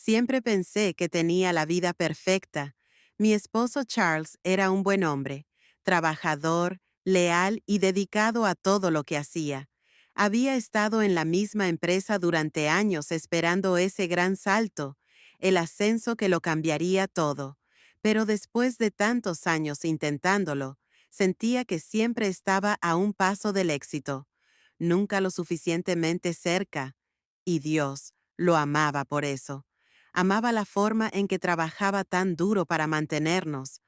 Siempre pensé que tenía la vida perfecta. Mi esposo Charles era un buen hombre, trabajador, leal y dedicado a todo lo que hacía. Había estado en la misma empresa durante años esperando ese gran salto, el ascenso que lo cambiaría todo. Pero después de tantos años intentándolo, sentía que siempre estaba a un paso del éxito, nunca lo suficientemente cerca. Y Dios lo amaba por eso. Amaba la forma en que trabajaba tan duro para mantenernos,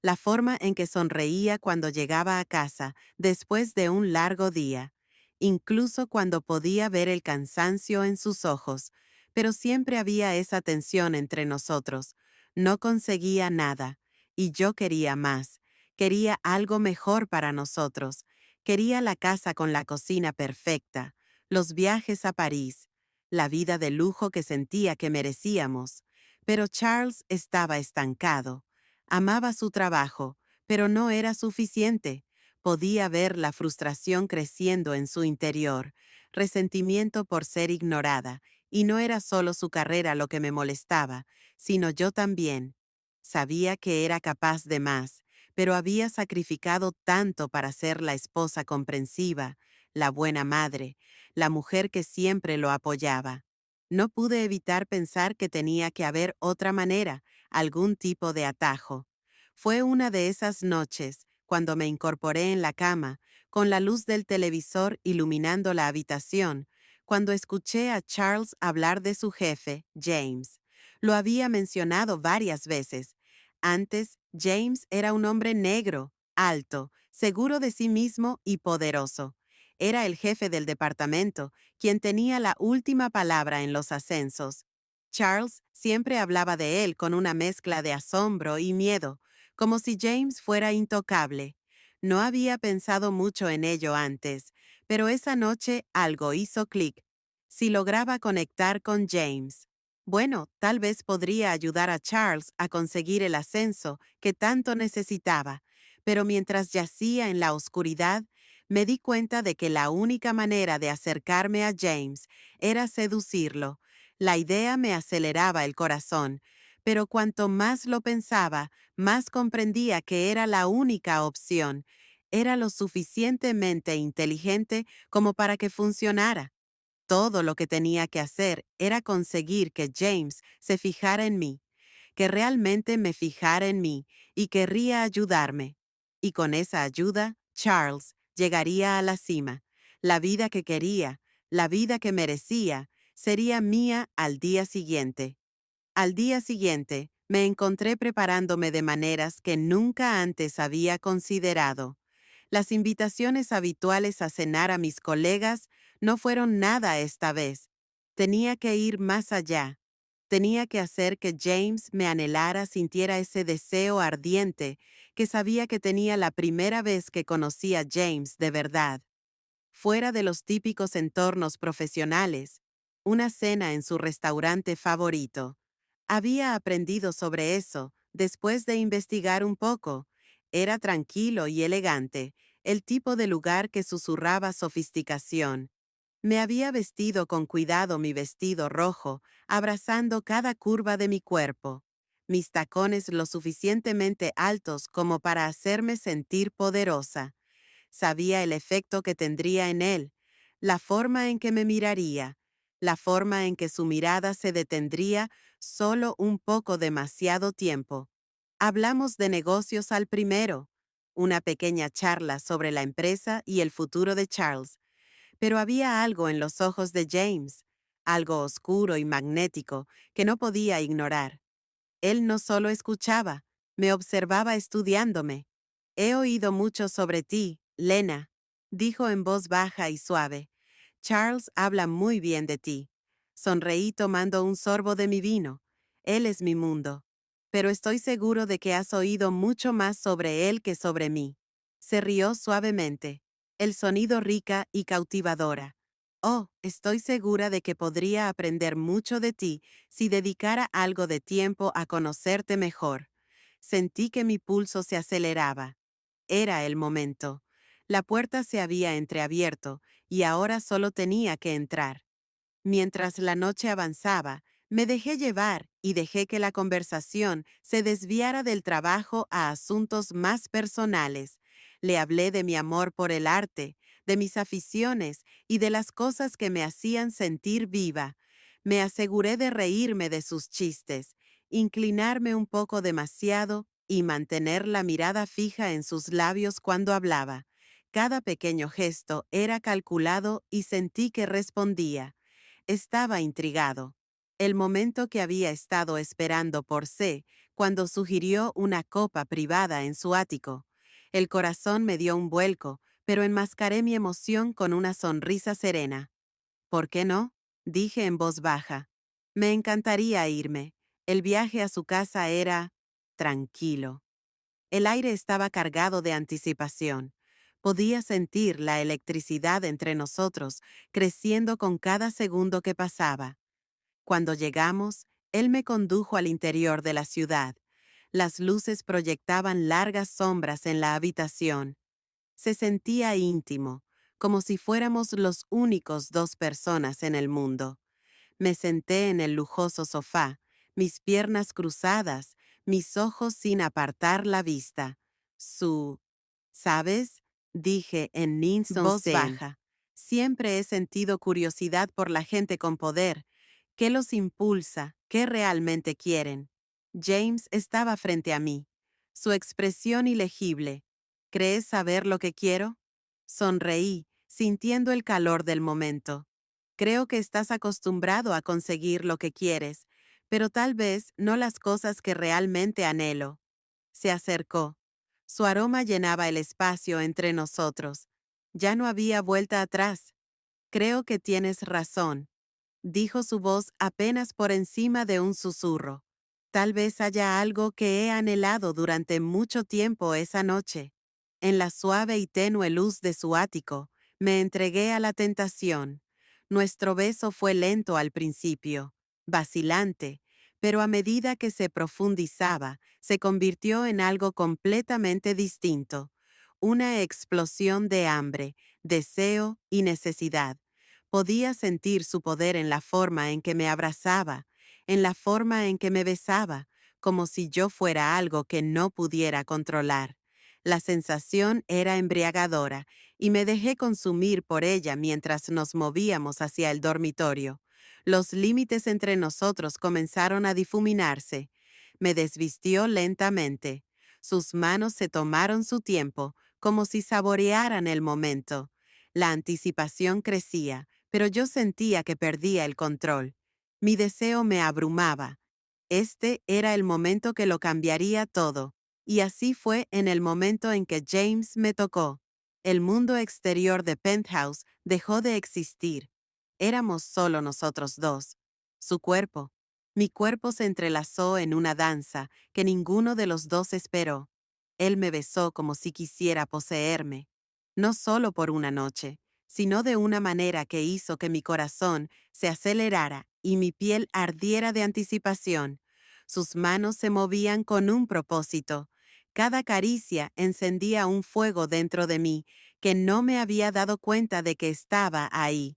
la forma en que sonreía cuando llegaba a casa después de un largo día, incluso cuando podía ver el cansancio en sus ojos, pero siempre había esa tensión entre nosotros. No conseguía nada, y yo quería más. Quería algo mejor para nosotros. Quería la casa con la cocina perfecta, los viajes a París, la vida de lujo que sentía que merecíamos. Pero Charles estaba estancado. Amaba su trabajo, pero no era suficiente. Podía ver la frustración creciendo en su interior, resentimiento por ser ignorada, y no era solo su carrera lo que me molestaba, sino yo también. Sabía que era capaz de más, pero había sacrificado tanto para ser la esposa comprensiva, la buena madre, la mujer que siempre lo apoyaba. No pude evitar pensar que tenía que haber otra manera, algún tipo de atajo. Fue una de esas noches, cuando me incorporé en la cama, con la luz del televisor iluminando la habitación, cuando escuché a Charles hablar de su jefe, James. Lo había mencionado varias veces. Antes, James era un hombre negro, alto, seguro de sí mismo y poderoso. Era el jefe del departamento, quien tenía la última palabra en los ascensos. Charles siempre hablaba de él con una mezcla de asombro y miedo, como si James fuera intocable. No había pensado mucho en ello antes, pero esa noche algo hizo clic. Si lograba conectar con James, bueno, tal vez podría ayudar a Charles a conseguir el ascenso que tanto necesitaba, pero mientras yacía en la oscuridad, me di cuenta de que la única manera de acercarme a James era seducirlo. La idea me aceleraba el corazón, pero cuanto más lo pensaba, más comprendía que era la única opción. Era lo suficientemente inteligente como para que funcionara. Todo lo que tenía que hacer era conseguir que James se fijara en mí, que realmente me fijara en mí y querría ayudarme. Y con esa ayuda, Charles llegaría a la cima. La vida que quería, la vida que merecía, sería mía al día siguiente. Al día siguiente, me encontré preparándome de maneras que nunca antes había considerado. Las invitaciones habituales a cenar a mis colegas no fueron nada esta vez. Tenía que ir más allá. Tenía que hacer que James me anhelara, sintiera ese deseo ardiente que sabía que tenía la primera vez que conocí a James de verdad. Fuera de los típicos entornos profesionales, una cena en su restaurante favorito. Había aprendido sobre eso después de investigar un poco. Era tranquilo y elegante, el tipo de lugar que susurraba sofisticación. Me había vestido con cuidado mi vestido rojo, abrazando cada curva de mi cuerpo. Mis tacones lo suficientemente altos como para hacerme sentir poderosa. Sabía el efecto que tendría en él, la forma en que me miraría, la forma en que su mirada se detendría solo un poco demasiado tiempo. Hablamos de negocios al primero, una pequeña charla sobre la empresa y el futuro de Charles, pero había algo en los ojos de James, algo oscuro y magnético que no podía ignorar. Él no solo escuchaba, me observaba estudiándome. He oído mucho sobre ti, Lena, dijo en voz baja y suave. Charles habla muy bien de ti. Sonreí tomando un sorbo de mi vino. Él es mi mundo. Pero estoy seguro de que has oído mucho más sobre él que sobre mí. Se rió suavemente. El sonido rica y cautivadora. Oh, estoy segura de que podría aprender mucho de ti si dedicara algo de tiempo a conocerte mejor. Sentí que mi pulso se aceleraba. Era el momento. La puerta se había entreabierto y ahora solo tenía que entrar. Mientras la noche avanzaba, Me dejé llevar y dejé que la conversación se desviara del trabajo a asuntos más personales. Le hablé de mi amor por el arte, de mis aficiones y de las cosas que me hacían sentir viva. Me aseguré de reírme de sus chistes, inclinarme un poco demasiado y mantener la mirada fija en sus labios cuando hablaba. Cada pequeño gesto era calculado y sentí que respondía. Estaba intrigado. El momento que había estado esperando por C, cuando sugirió una copa privada en su ático. El corazón me dio un vuelco, pero enmascaré mi emoción con una sonrisa serena. ¿Por qué no? Dije en voz baja. Me encantaría irme. El viaje a su casa era tranquilo. El aire estaba cargado de anticipación. Podía sentir la electricidad entre nosotros creciendo con cada segundo que pasaba. Cuando llegamos, él me condujo al interior de la ciudad. Las luces proyectaban largas sombras en la habitación. Se sentía íntimo, como si fuéramos los únicos dos personas en el mundo. Me senté en el lujoso sofá, mis piernas cruzadas, mis ojos sin apartar la vista. ¿Sabes? Dije en voz baja. Siempre he sentido curiosidad por la gente con poder. ¿Qué los impulsa? ¿Qué realmente quieren? James estaba frente a mí. Su expresión ilegible. ¿Crees saber lo que quiero? Sonreí, sintiendo el calor del momento. Creo que estás acostumbrado a conseguir lo que quieres, pero tal vez no las cosas que realmente anhelo. Se acercó. Su aroma llenaba el espacio entre nosotros. Ya no había vuelta atrás. Creo que tienes razón, dijo su voz apenas por encima de un susurro. Tal vez haya algo que he anhelado durante mucho tiempo esa noche. En la suave y tenue luz de su ático, me entregué a la tentación. Nuestro beso fue lento al principio, vacilante, pero a medida que se profundizaba, se convirtió en algo completamente distinto. Una explosión de hambre, deseo y necesidad. Podía sentir su poder en la forma en que me abrazaba, en la forma en que me besaba, como si yo fuera algo que no pudiera controlar. La sensación era embriagadora y me dejé consumir por ella mientras nos movíamos hacia el dormitorio. Los límites entre nosotros comenzaron a difuminarse. Me desvistió lentamente. Sus manos se tomaron su tiempo, como si saborearan el momento. La anticipación crecía, pero yo sentía que perdía el control. Mi deseo me abrumaba. Este era el momento que lo cambiaría todo, y así fue en el momento en que James me tocó. El mundo exterior de Penthouse dejó de existir. Éramos solo nosotros dos. Su cuerpo. Mi cuerpo se entrelazó en una danza que ninguno de los dos esperó. Él me besó como si quisiera poseerme. No solo por una noche, sino de una manera que hizo que mi corazón se acelerara y mi piel ardiera de anticipación. Sus manos se movían con un propósito. Cada caricia encendía un fuego dentro de mí que no me había dado cuenta de que estaba ahí.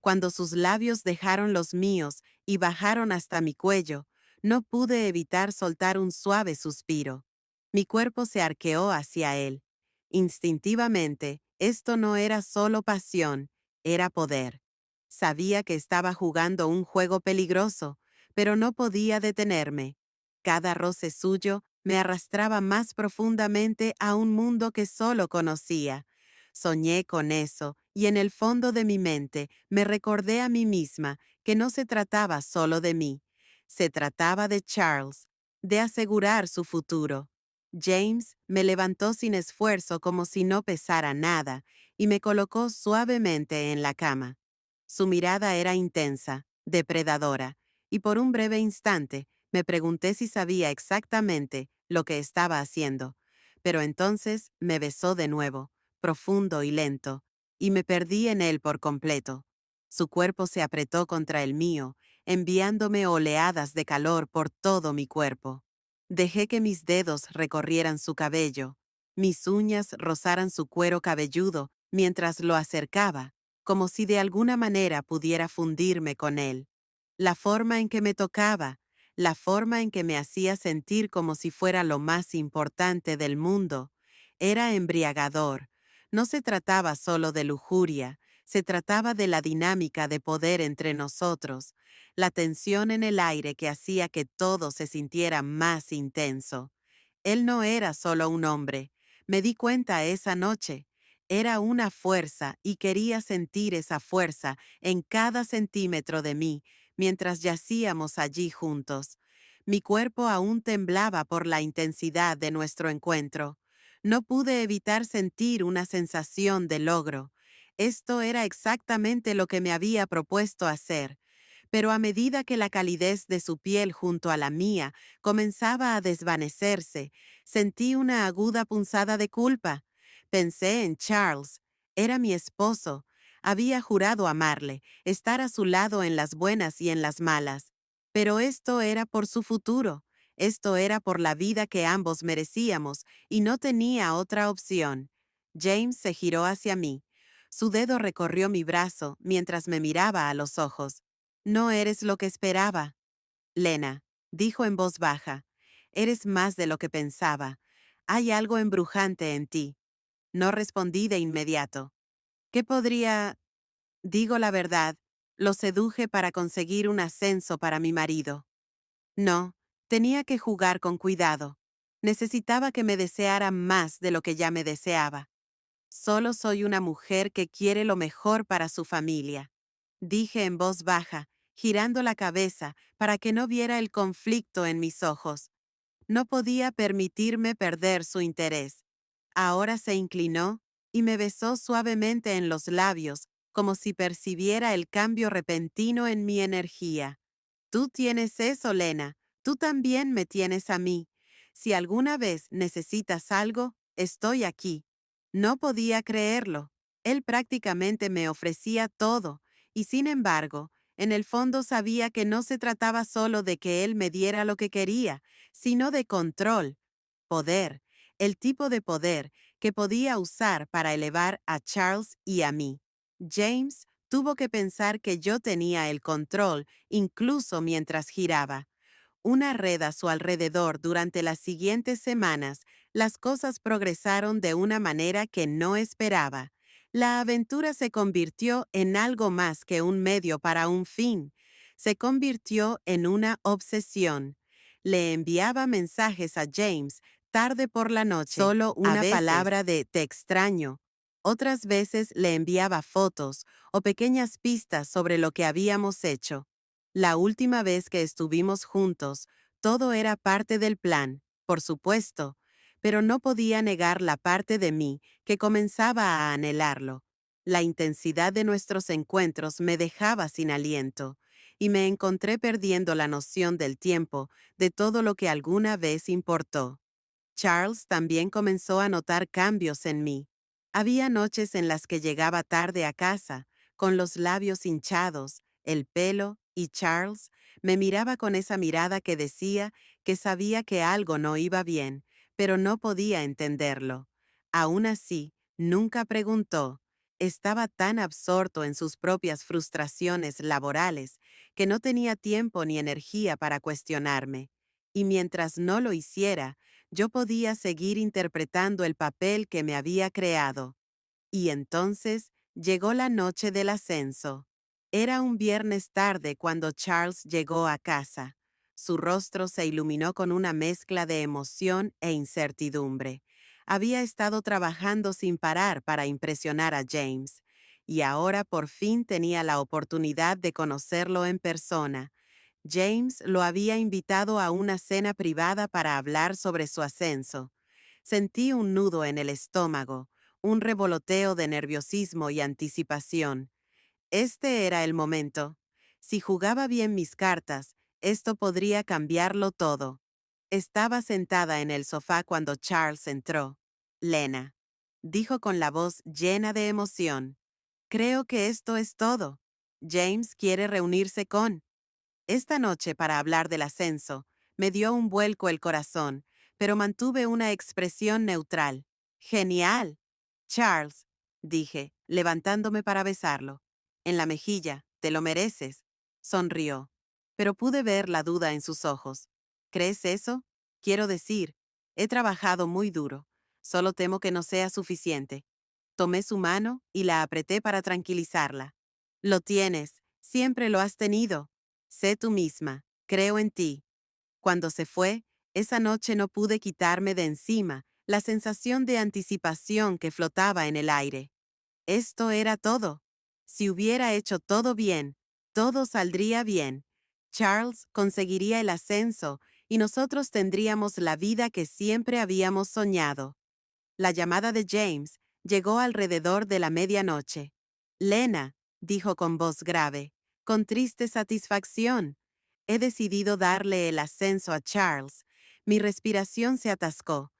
Cuando sus labios dejaron los míos y bajaron hasta mi cuello, no pude evitar soltar un suave suspiro. Mi cuerpo se arqueó hacia él. Instintivamente, esto no era solo pasión, era poder. Sabía que estaba jugando un juego peligroso, pero no podía detenerme. Cada roce suyo me arrastraba más profundamente a un mundo que solo conocía. Soñé con eso, y en el fondo de mi mente me recordé a mí misma que no se trataba solo de mí. Se trataba de Charles, de asegurar su futuro. James me levantó sin esfuerzo como si no pesara nada y me colocó suavemente en la cama. Su mirada era intensa, depredadora, y por un breve instante me pregunté si sabía exactamente lo que estaba haciendo. Pero entonces me besó de nuevo, profundo y lento, y me perdí en él por completo. Su cuerpo se apretó contra el mío, enviándome oleadas de calor por todo mi cuerpo. Dejé que mis dedos recorrieran su cabello, mis uñas rozaran su cuero cabelludo mientras lo acercaba, como si de alguna manera pudiera fundirme con él. La forma en que me tocaba, la forma en que me hacía sentir como si fuera lo más importante del mundo, era embriagador. No se trataba solo de lujuria, se trataba de la dinámica de poder entre nosotros, la tensión en el aire que hacía que todo se sintiera más intenso. Él no era solo un hombre, me di cuenta esa noche. Era una fuerza y quería sentir esa fuerza en cada centímetro de mí mientras yacíamos allí juntos. Mi cuerpo aún temblaba por la intensidad de nuestro encuentro. No pude evitar sentir una sensación de logro. Esto era exactamente lo que me había propuesto hacer. Pero a medida que la calidez de su piel junto a la mía comenzaba a desvanecerse, sentí una aguda punzada de culpa. Pensé en Charles. Era mi esposo. Había jurado amarle, estar a su lado en las buenas y en las malas. Pero esto era por su futuro. Esto era por la vida que ambos merecíamos y no tenía otra opción. James se giró hacia mí. Su dedo recorrió mi brazo mientras me miraba a los ojos. No eres lo que esperaba. Lena, dijo en voz baja. Eres más de lo que pensaba. Hay algo embrujante en ti. No respondí de inmediato. ¿Qué podría? Digo la verdad, lo seduje para conseguir un ascenso para mi marido. No, tenía que jugar con cuidado. Necesitaba que me deseara más de lo que ya me deseaba. Solo soy una mujer que quiere lo mejor para su familia, dije en voz baja, girando la cabeza para que no viera el conflicto en mis ojos. No podía permitirme perder su interés. Ahora se inclinó y me besó suavemente en los labios, como si percibiera el cambio repentino en mi energía. Tú tienes eso, Lena. Tú también me tienes a mí. Si alguna vez necesitas algo, estoy aquí. No podía creerlo. Él prácticamente me ofrecía todo, y sin embargo, en el fondo sabía que no se trataba solo de que él me diera lo que quería, sino de control, poder, el tipo de poder que podía usar para elevar a Charles y a mí. James tuvo que pensar que yo tenía el control incluso mientras giraba. Una red a su alrededor durante las siguientes semanas, las cosas progresaron de una manera que no esperaba. La aventura se convirtió en algo más que un medio para un fin. Se convirtió en una obsesión. Le enviaba mensajes a James tarde por la noche, solo una palabra de te extraño. Otras veces le enviaba fotos o pequeñas pistas sobre lo que habíamos hecho. La última vez que estuvimos juntos, todo era parte del plan, por supuesto, pero no podía negar la parte de mí que comenzaba a anhelarlo. La intensidad de nuestros encuentros me dejaba sin aliento, y me encontré perdiendo la noción del tiempo de todo lo que alguna vez importó. Charles también comenzó a notar cambios en mí. Había noches en las que llegaba tarde a casa, con los labios hinchados, el pelo, y Charles me miraba con esa mirada que decía que sabía que algo no iba bien, pero no podía entenderlo. Aún así, nunca preguntó. Estaba tan absorto en sus propias frustraciones laborales que no tenía tiempo ni energía para cuestionarme. Y mientras no lo hiciera, yo podía seguir interpretando el papel que me había creado. Y entonces llegó la noche del ascenso. Era un viernes tarde cuando Charles llegó a casa. Su rostro se iluminó con una mezcla de emoción e incertidumbre. Había estado trabajando sin parar para impresionar a James, y ahora por fin tenía la oportunidad de conocerlo en persona. James lo había invitado a una cena privada para hablar sobre su ascenso. Sentí un nudo en el estómago, un revoloteo de nerviosismo y anticipación. Este era el momento. Si jugaba bien mis cartas, esto podría cambiarlo todo. Estaba sentada en el sofá cuando Charles entró. Lena, dijo con la voz llena de emoción. Creo que esto es todo. James quiere reunirse con... Esta noche, para hablar del ascenso, me dio un vuelco el corazón, pero mantuve una expresión neutral. ¡Genial! Charles, dije, levantándome para besarlo. En la mejilla, te lo mereces. Sonrió. pero pude ver la duda en sus ojos. ¿Crees eso? Quiero decir, he trabajado muy duro. Solo temo que no sea suficiente. Tomé su mano y la apreté para tranquilizarla. Lo tienes, siempre lo has tenido. Sé tú misma, creo en ti. Cuando se fue, esa noche no pude quitarme de encima la sensación de anticipación que flotaba en el aire. Esto era todo. Si hubiera hecho todo bien, todo saldría bien. Charles conseguiría el ascenso y nosotros tendríamos la vida que siempre habíamos soñado. La llamada de James llegó alrededor de la medianoche. Lena, dijo con voz grave, con triste satisfacción, he decidido darle el ascenso a Charles. Mi respiración se atascó,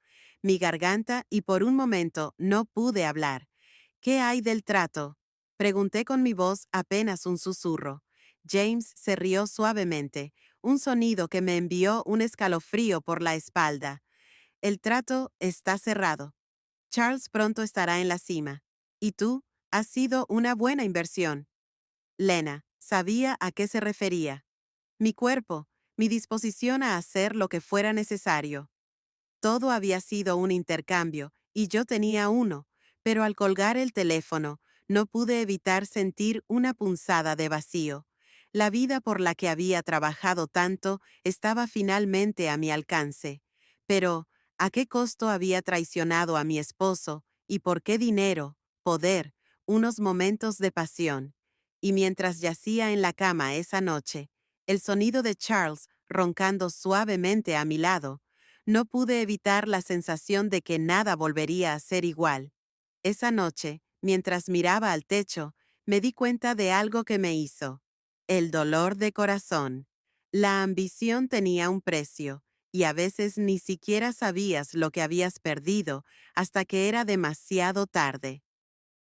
mi garganta y por un momento no pude hablar. ¿Qué hay del trato? Pregunté con mi voz apenas un susurro. James se rió suavemente, un sonido que me envió un escalofrío por la espalda. El trato está cerrado. Charles pronto estará en la cima. Y tú, has sido una buena inversión. Lena, sabía a qué se refería. Mi cuerpo, mi disposición a hacer lo que fuera necesario. Todo había sido un intercambio, y yo tenía uno, pero al colgar el teléfono, no pude evitar sentir una punzada de vacío. La vida por la que había trabajado tanto estaba finalmente a mi alcance. Pero, ¿a qué costo había traicionado a mi esposo? ¿Y por qué dinero, poder, unos momentos de pasión? Y mientras yacía en la cama esa noche, el sonido de Charles roncando suavemente a mi lado, no pude evitar la sensación de que nada volvería a ser igual. Esa noche, mientras miraba al techo, me di cuenta de algo que me hizo. El dolor de corazón. La ambición tenía un precio, y a veces ni siquiera sabías lo que habías perdido hasta que era demasiado tarde.